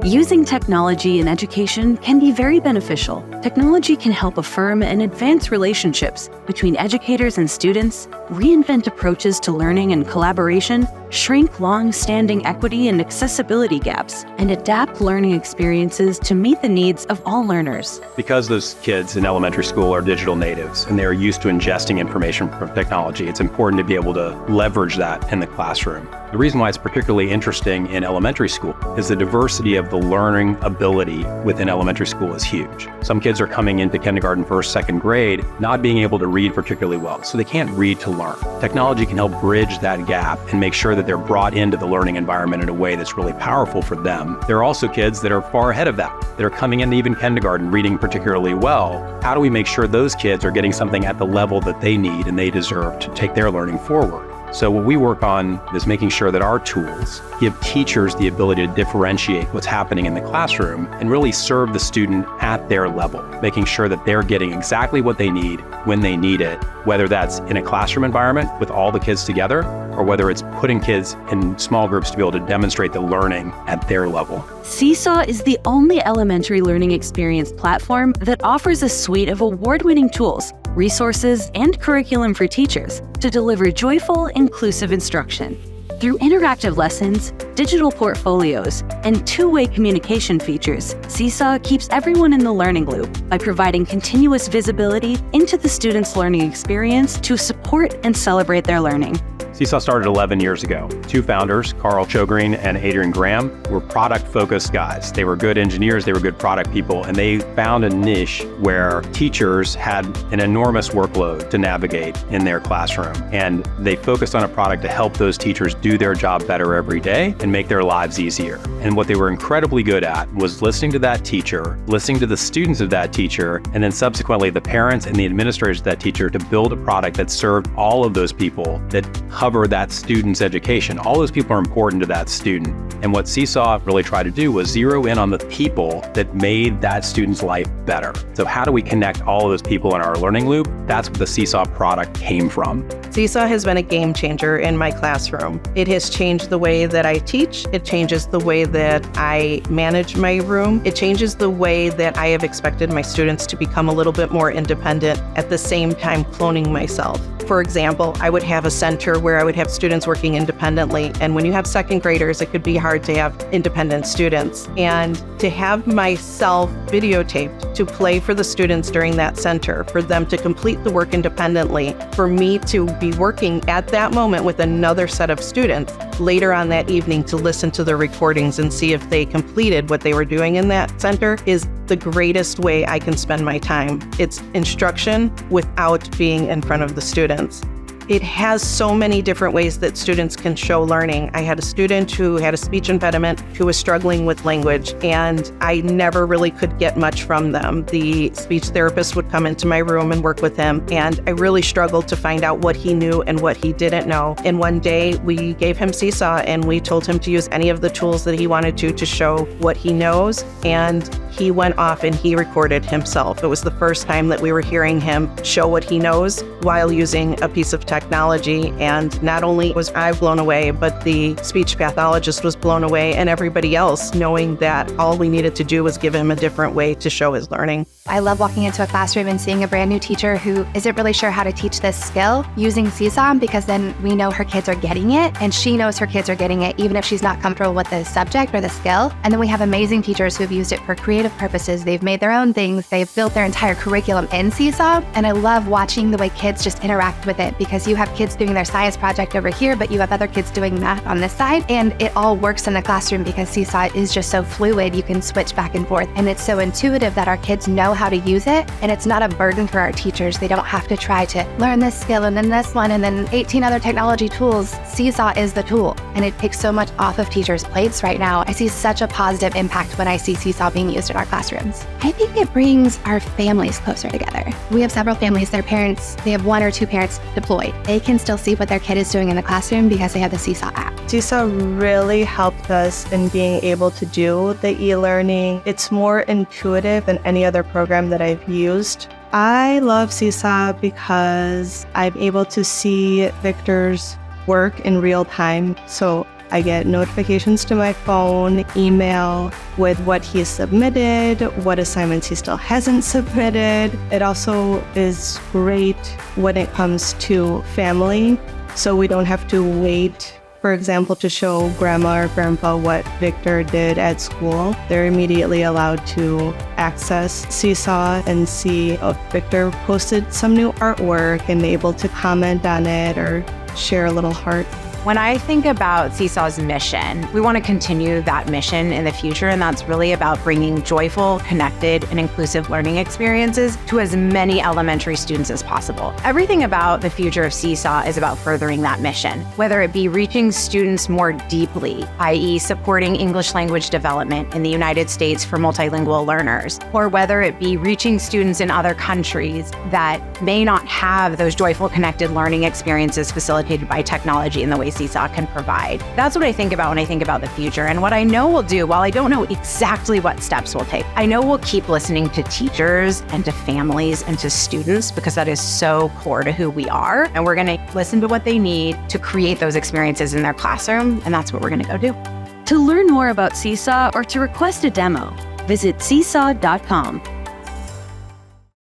Using technology in education can be very beneficial. Technology can help affirm and advance relationships between educators and students, reinvent approaches to learning and collaboration, shrink long-standing equity and accessibility gaps, and adapt learning experiences to meet the needs of all learners. Because those kids in elementary school are digital natives and they are used to ingesting information from technology, it's important to be able to leverage that in the classroom. The reason why it's particularly interesting in elementary school is the diversity of the learning ability within elementary school is huge. Some kids are coming into kindergarten, first, second grade, not being able to read particularly well, so they can't read to learn. Technology can help bridge that gap and make sure that they're brought into the learning environment in a way that's really powerful for them. There are also kids that are far ahead of that. That are coming into even kindergarten reading particularly well. How do we make sure those kids are getting something at the level that they need and they deserve to take their learning forward? So what we work on is making sure that our tools give teachers the ability to differentiate what's happening in the classroom and really serve the student at their level, making sure that they're getting exactly what they need when they need it, whether that's in a classroom environment with all the kids together, or whether it's putting kids in small groups to be able to demonstrate the learning at their level. Seesaw is the only elementary learning experience platform that offers a suite of award-winning tools, resources, and curriculum for teachers to deliver joyful, inclusive instruction. Through interactive lessons, digital portfolios, and two-way communication features, Seesaw keeps everyone in the learning loop by providing continuous visibility into the student's learning experience to support and celebrate their learning. Seesaw started 11 years ago. Two founders, Carl Chogreen and Adrian Graham, were product-focused guys. They were good engineers, they were good product people, and they found a niche where teachers had an enormous workload to navigate in their classroom. And they focused on a product to help those teachers do their job better every day and make their lives easier. And what they were incredibly good at was listening to that teacher, listening to the students of that teacher, and then subsequently the parents and the administrators of that teacher to build a product that served all of those people, that cover that student's education. All those people are important to that student. And what Seesaw really tried to do was zero in on the people that made that student's life better. So how do we connect all of those people in our learning loop? That's what the Seesaw product came from. Seesaw has been a game changer in my classroom. It has changed the way that I teach. It changes the way that I manage my room. It changes the way that I have expected my students to become a little bit more independent, at the same time cloning myself. For example, I would have a center where I would have students working independently. And when you have second graders, it could be hard to have independent students. And to have myself videotaped to play for the students during that center, for them to complete the work independently, for me to be working at that moment with another set of students later on that evening to listen to the recordings and see if they completed what they were doing in that center is the greatest way I can spend my time. It's instruction without being in front of the students. It has so many different ways that students can show learning. I had a student who had a speech impediment who was struggling with language, and I never really could get much from them. The speech therapist would come into my room and work with him, and I really struggled to find out what he knew and what he didn't know. And one day we gave him Seesaw and we told him to use any of the tools that he wanted to show what he knows, and he went off and he recorded himself. It was the first time that we were hearing him show what he knows while using a piece of technology. And not only was I blown away, but the speech pathologist was blown away, and everybody else, knowing that all we needed to do was give him a different way to show his learning. I love walking into a classroom and seeing a brand new teacher who isn't really sure how to teach this skill using Seesaw, because then we know her kids are getting it and she knows her kids are getting it, even if she's not comfortable with the subject or the skill. And then we have amazing teachers who have used it for creative purposes. They've made their own things. They've built their entire curriculum in Seesaw. And I love watching the way kids just interact with it, because you have kids doing their science project over here, but you have other kids doing math on this side. And it all works in the classroom because Seesaw is just so fluid. You can switch back and forth. And it's so intuitive that our kids know how to use it. And it's not a burden for our teachers. They don't have to try to learn this skill and then this one and then 18 other technology tools. Seesaw is the tool. And it takes so much off of teachers' plates right now. I see such a positive impact when I see Seesaw being used in our classrooms. I think it brings our families closer together. We have several families, their parents, they have one or two parents deployed. They can still see what their kid is doing in the classroom because they have the Seesaw app. Seesaw really helped us in being able to do the e-learning. It's more intuitive than any other program that I've used. I love Seesaw because I'm able to see Victor's work in real time. So I get notifications to my phone, email with what he's submitted, what assignments he still hasn't submitted. It also is great when it comes to family, so we don't have to wait, for example, to show grandma or grandpa what Victor did at school. They're immediately allowed to access Seesaw and see if Victor posted some new artwork and able to comment on it or share a little heart. When I think about Seesaw's mission, we want to continue that mission in the future, and that's really about bringing joyful, connected, and inclusive learning experiences to as many elementary students as possible. Everything about the future of Seesaw is about furthering that mission, whether it be reaching students more deeply, i.e. supporting English language development in the United States for multilingual learners, or whether it be reaching students in other countries that may not have those joyful, connected learning experiences facilitated by technology in the way Seesaw can provide. That's what I think about when I think about the future. And what I know we'll do, while I don't know exactly what steps we'll take, I know we'll keep listening to teachers and to families and to students, because that is so core to who we are. And we're going to listen to what they need to create those experiences in their classroom. And that's what we're going to go do. To learn more about Seesaw or to request a demo, visit seesaw.com.